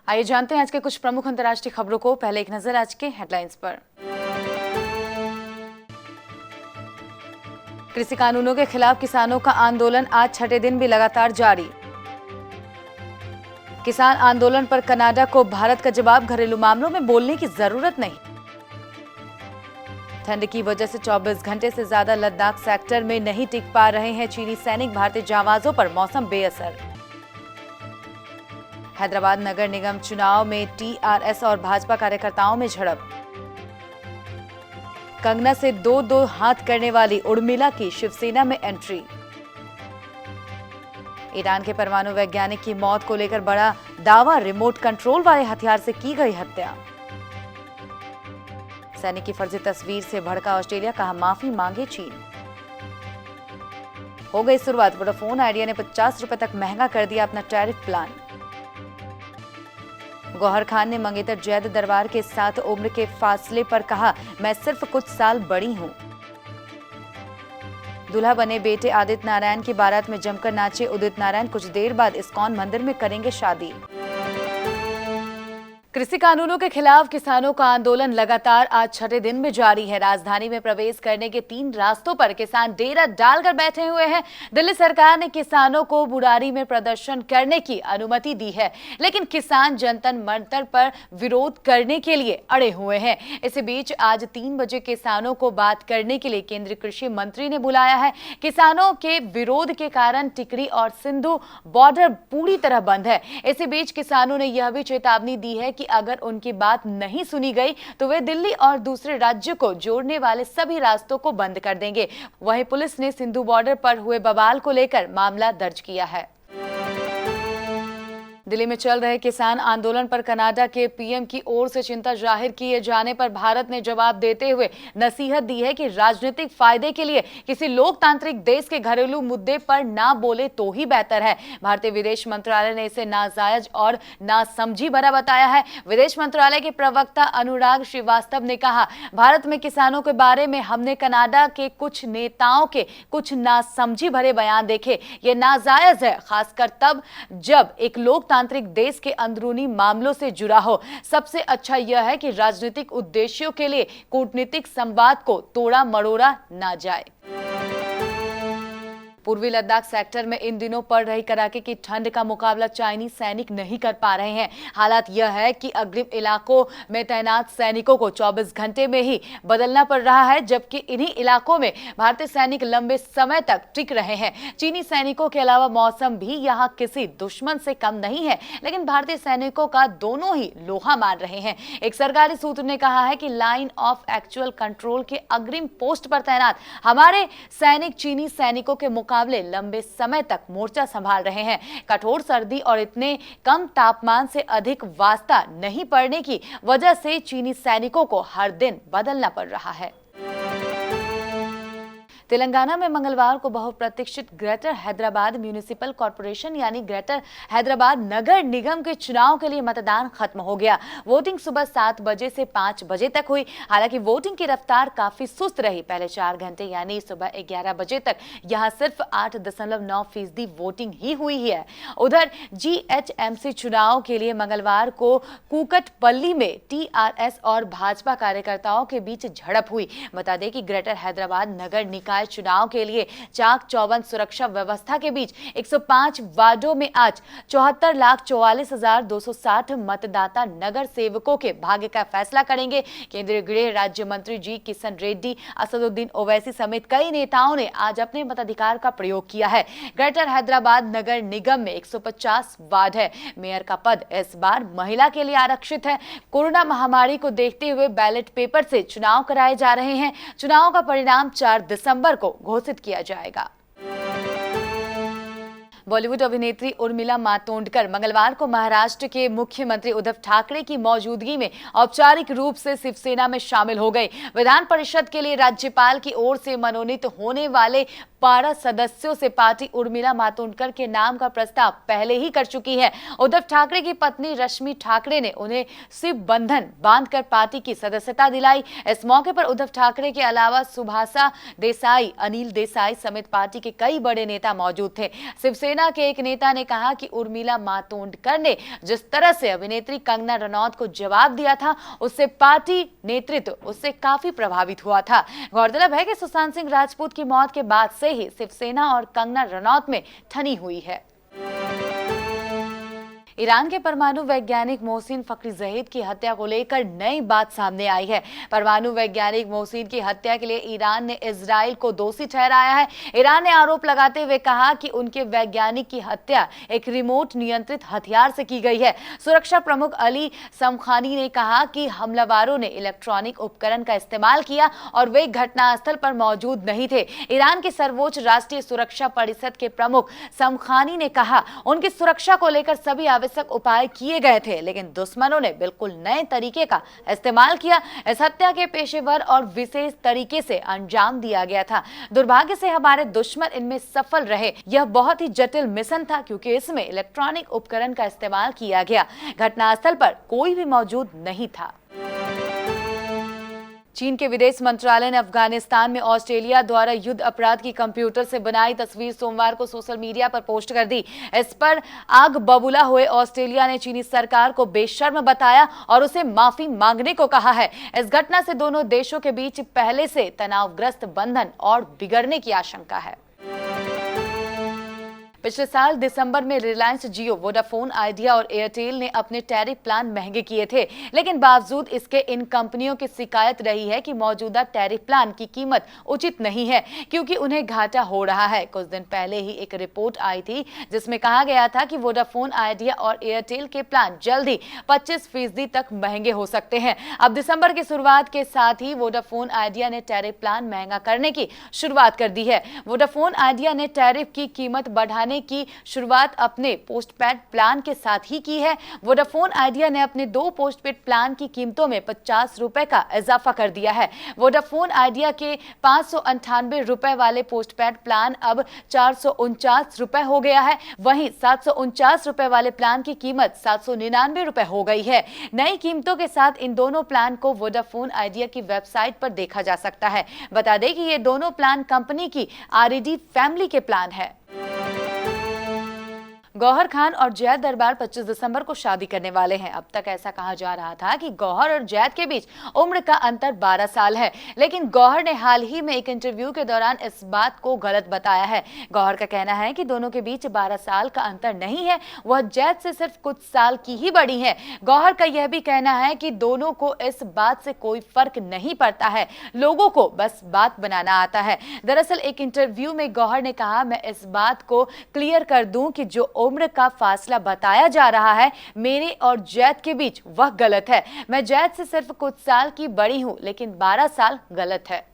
आइए जानते हैं आज के कुछ प्रमुख अंतर्राष्ट्रीय खबरों को। पहले एक नजर आज के हेडलाइंस पर। कृषि कानूनों के खिलाफ किसानों का आंदोलन आज छठे दिन भी लगातार जारी। किसान आंदोलन पर कनाडा को भारत का जवाब, घरेलू मामलों में बोलने की जरूरत नहीं। ठंड की वजह से 24 घंटे से ज्यादा लद्दाख सेक्टर में नहीं टिक पा रहे हैं चीनी सैनिक, भारतीय जाबाजों पर मौसम बेअसर। हैदराबाद नगर निगम चुनाव में टीआरएस और भाजपा कार्यकर्ताओं में झड़प। कंगना से दो हाथ करने वाली उर्मिला की शिवसेना में एंट्री। ईरान के परमाणु वैज्ञानिक की मौत को लेकर बड़ा दावा, रिमोट कंट्रोल वाले हथियार से की गई हत्या। सैनिक की फर्जी तस्वीर से भड़का ऑस्ट्रेलिया, कहा माफी मांगे चीन। हो गई शुरुआत, वोडाफोन आइडिया ने 50 रुपए तक महंगा कर दिया अपना टैरिफ प्लान। गौहर खान ने मंगेतर जैद दरबार के साथ उम्र के फासले पर कहा, मैं सिर्फ कुछ साल बड़ी हूं। दूल्हा बने बेटे आदित्य नारायण की बारात में जमकर नाचे उदित नारायण, कुछ देर बाद इस्कॉन मंदिर में करेंगे शादी। कृषि कानूनों के खिलाफ किसानों का आंदोलन लगातार आज छठे दिन में जारी है। राजधानी में प्रवेश करने के 3 रास्तों पर किसान डेरा डालकर बैठे हुए हैं। दिल्ली सरकार ने किसानों को बुराड़ी में प्रदर्शन करने की अनुमति दी है, लेकिन किसान जनतन मंतर पर विरोध करने के लिए अड़े हुए हैं। इसी बीच आज 3 बजे किसानों को बात करने के लिए केंद्रीय कृषि मंत्री ने बुलाया है। किसानों के विरोध के कारण टिकरी और सिंधु बॉर्डर पूरी तरह बंद है। इसी बीच किसानों ने यह भी चेतावनी दी है कि अगर उनकी बात नहीं सुनी गई तो वे दिल्ली और दूसरे राज्यों को जोड़ने वाले सभी रास्तों को बंद कर देंगे। वहीं पुलिस ने सिंधु बॉर्डर पर हुए बवाल को लेकर मामला दर्ज किया है। दिल्ली में चल रहे किसान आंदोलन पर कनाडा के पीएम की ओर से चिंता जाहिर किए जाने पर भारत ने जवाब देते हुए नसीहत दी है कि राजनीतिक फायदे के लिए किसी लोकतांत्रिक देश के घरेलू मुद्दे पर ना बोले तो ही बेहतर है। भारतीय विदेश मंत्रालय ने इसे नाजायज और नासमझी भरा बताया है। विदेश मंत्रालय के प्रवक्ता अनुराग श्रीवास्तव ने कहा, भारत में किसानों के बारे में हमने कनाडा के कुछ नेताओं के कुछ नासमझी भरे बयान देखे। ये नाजायज है, खासकर तब जब एक लोकतांत्रिक देश के अंदरूनी मामलों से जुड़ा हो। सबसे अच्छा यह है कि राजनीतिक उद्देश्यों के लिए कूटनीतिक संवाद को तोड़ा मरोड़ा ना जाए। पूर्वी लद्दाख सेक्टर में इन दिनों पड़ रही कड़ाके की ठंड का मुकाबला चाइनीज सैनिक नहीं कर पा रहे हैं। हालात यह है कि अग्रिम इलाकों में तैनात सैनिकों को 24 घंटे में ही बदलना पड़ रहा है, जबकि इन्हीं इलाकों में भारतीय सैनिक लंबे समय तक टिक रहे हैं। चीनी सैनिकों के अलावा मौसम भी यहाँ किसी दुश्मन से कम नहीं है, लेकिन भारतीय सैनिकों का दोनों ही लोहा मार रहे हैं। एक सरकारी सूत्र ने कहा है कि लाइन ऑफ एक्चुअल कंट्रोल के अग्रिम पोस्ट पर तैनात हमारे सैनिक चीनी सैनिकों के मुकाबले लंबे समय तक मोर्चा संभाल रहे हैं। कठोर सर्दी और इतने कम तापमान से अधिक वास्ता नहीं पड़ने की वजह से चीनी सैनिकों को हर दिन बदलना पड़ रहा है। तेलंगाना में मंगलवार को बहुप्रतीक्षित ग्रेटर हैदराबाद म्युनिसिपल कॉर्पोरेशन यानी ग्रेटर हैदराबाद नगर निगम के चुनाव के लिए मतदान खत्म हो गया। वोटिंग सुबह 7 बजे से 5 बजे तक हुई। हालांकि वोटिंग की रफ्तार काफी सुस्त रही। पहले 4 घंटे यानी सुबह 11 बजे तक यहां सिर्फ 8.9% वोटिंग ही हुई है। उधर जीएचएमसी चुनाव के लिए मंगलवार को कूकटपल्ली में टीआरएस और भाजपा कार्यकर्ताओं के बीच झड़प हुई। बता दें कि ग्रेटर हैदराबाद नगर निकाय चुनाव के लिए चाक चौबंद सुरक्षा व्यवस्था के बीच 105 वार्डों में आज 74,44,260 मतदाता नगर सेवकों के भाग्य का फैसला करेंगे। केंद्रीय गृह राज्य मंत्री जी किशन रेड्डी, असदुद्दीन ओवैसी समेत कई नेताओं ने आज अपने मताधिकार का प्रयोग किया है। ग्रेटर हैदराबाद नगर निगम में 150 वार्ड है। मेयर का पद इस बार महिला के लिए आरक्षित है। कोरोना महामारी को देखते हुए बैलेट पेपर से चुनाव कराए जा रहे हैं। चुनाव का परिणाम 4 दिसंबर को घोषित किया जाएगा। बॉलीवुड अभिनेत्री उर्मिला मातोंडकर मंगलवार को महाराष्ट्र के मुख्यमंत्री उद्धव ठाकरे की मौजूदगी में औपचारिक रूप से शिवसेना में शामिल हो गई। विधान परिषद के लिए राज्यपाल की ओर से मनोनीत होने वाले 12 सदस्यों से पार्टी उर्मिला मातोंडकर के नाम का प्रस्ताव पहले ही कर चुकी है। उद्धव ठाकरे की पत्नी रश्मि ठाकरे ने उन्हें शिव बंधन बांधकर पार्टी की सदस्यता दिलाई। इस मौके पर उद्धव ठाकरे के अलावा सुभाषा देसाई, अनिल देसाई समेत पार्टी के कई बड़े नेता मौजूद थे। शिवसेना के एक नेता ने कहा कि उर्मिला मातोंडकर ने जिस तरह से अभिनेत्री कंगना रनौत को जवाब दिया था, उससे पार्टी नेतृत्व उससे काफी प्रभावित हुआ था। गौरतलब है कि सुशांत सिंह राजपूत की मौत के बाद से ही शिवसेना और कंगना रनौत में ठनी हुई है। ईरान के परमाणु वैज्ञानिक मोहसिन फखरीजैद की हत्या को लेकर नई बात सामने आई है। परमाणु वैज्ञानिक मोहसिन की हत्या के लिए ईरान ने इजराइल को दोषी ठहराया है। ईरान ने आरोप लगाते हुए कहा कि उनके वैज्ञानिक की हत्या एक रिमोट नियंत्रित हथियार से की गई है। सुरक्षा प्रमुख अली समखानी ने कहा कि हमलावरों ने इलेक्ट्रॉनिक उपकरण का इस्तेमाल किया और वे घटनास्थल पर मौजूद नहीं थे। ईरान के सर्वोच्च राष्ट्रीय सुरक्षा परिषद के प्रमुख समखानी ने कहा, उनकी सुरक्षा को लेकर सभी आवश्यक उपाय किए गए थे, लेकिन दुश्मनों ने बिल्कुल नए तरीके का इस्तेमाल किया। इस हत्या के पेशेवर और विशेष तरीके से अंजाम दिया गया था। दुर्भाग्य से हमारे दुश्मन इनमें सफल रहे। यह बहुत ही जटिल मिशन था क्योंकि इसमें इलेक्ट्रॉनिक उपकरण का इस्तेमाल किया गया। घटनास्थल पर कोई भी मौजूद नहीं था। चीन के विदेश मंत्रालय ने अफगानिस्तान में ऑस्ट्रेलिया द्वारा युद्ध अपराध की कंप्यूटर से बनाई तस्वीर सोमवार को सोशल मीडिया पर पोस्ट कर दी। इस पर आग बबूला हुए ऑस्ट्रेलिया ने चीनी सरकार को बेशर्म बताया और उसे माफी मांगने को कहा है। इस घटना से दोनों देशों के बीच पहले से तनावग्रस्त बंधन और बिगड़ने की आशंका है। पिछले साल दिसंबर में रिलायंस जियो, वोडाफोन आइडिया और एयरटेल ने अपने टैरिफ प्लान महंगे किए थे, लेकिन बावजूद इसके इन कंपनियों की शिकायत रही है कि मौजूदा टैरिफ प्लान की कीमत उचित नहीं है क्योंकि उन्हें घाटा हो रहा है। कुछ दिन पहले ही एक रिपोर्ट आई थी जिसमें कहा गया था कि वोडाफोन आइडिया और एयरटेल के प्लान जल्द ही 25% तक महंगे हो सकते हैं। अब दिसंबर की शुरुआत के साथ ही वोडाफोन आइडिया ने टैरिफ प्लान महंगा करने की शुरुआत कर दी है। वोडाफोन आइडिया ने टैरिफ की कीमत बढ़ाने की शुरुआत अपने पोस्टपेड प्लान के साथ ही की है। वोडाफोन आइडिया ने अपने 2 पोस्टपेड प्लान की कीमतों में 50 रुपए का इजाफा कर दिया है। वोडाफोन आइडिया के 598 रुपए वाले पोस्टपेड प्लान अब 449 रुपए हो गया है। वहीं 749 रुपए वाले प्लान की कीमत 799 रुपए हो गई है। नई कीमतों के साथ इन दोनों प्लान को वोडाफोन आइडिया की वेबसाइट पर देखा जा सकता है। बता दें कि ये दोनों प्लान कंपनी की आरईडी फैमिली के प्लान है। गौहर खान और जैद दरबार 25 दिसंबर को शादी करने वाले हैं। अब तक ऐसा कहा जा रहा था कि गौहर और जैद के बीच उम्र का अंतर 12 साल है, लेकिन गौहर ने हाल ही में एक इंटरव्यू के दौरान इस बात को गलत बताया है। गौहर का कहना है कि दोनों के बीच 12 साल का अंतर नहीं है, वह जैद से सिर्फ कुछ साल की ही बड़ी है। गौहर का यह भी कहना है कि दोनों को इस बात से कोई फर्क नहीं पड़ता है, लोगों को बस बात बनाना आता है। दरअसल एक इंटरव्यू में गौहर ने कहा, मैं इस बात को क्लियर कर दूं कि जो उम्र का फासला बताया जा रहा है मेरे और जैद के बीच, वह गलत है। मैं जैद से सिर्फ कुछ साल की बड़ी हूं, लेकिन 12 साल गलत है।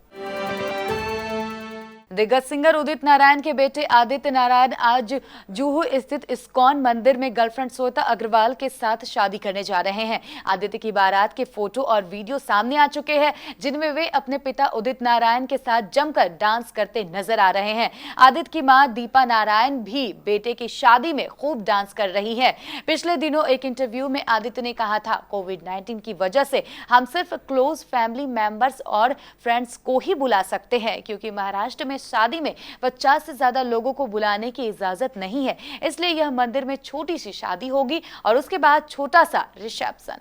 दिग्गज सिंगर उदित नारायण के बेटे आदित्य नारायण आज जुहू स्थित इस्कॉन मंदिर में गर्लफ्रेंड श्वेता अग्रवाल के साथ शादी करने जा रहे हैं। आदित्य की बारात के फोटो और वीडियो सामने आ चुके हैं, जिनमें वे अपने पिता उदित नारायण के साथ जमकर डांस करते नजर आ रहे हैं। आदित्य की मां दीपा नारायण भी बेटे की शादी में खूब डांस कर रही है। पिछले दिनों एक इंटरव्यू में आदित्य ने कहा था, कोविड-19 की वजह से हम सिर्फ क्लोज फैमिली मेंबर्स और फ्रेंड्स को ही बुला सकते हैं, क्योंकि महाराष्ट्र में शादी में 50 से ज्यादा लोगों को बुलाने की इजाजत नहीं है, इसलिए यह मंदिर में छोटी सी शादी होगी और उसके बाद छोटा सा रिसेप्शन।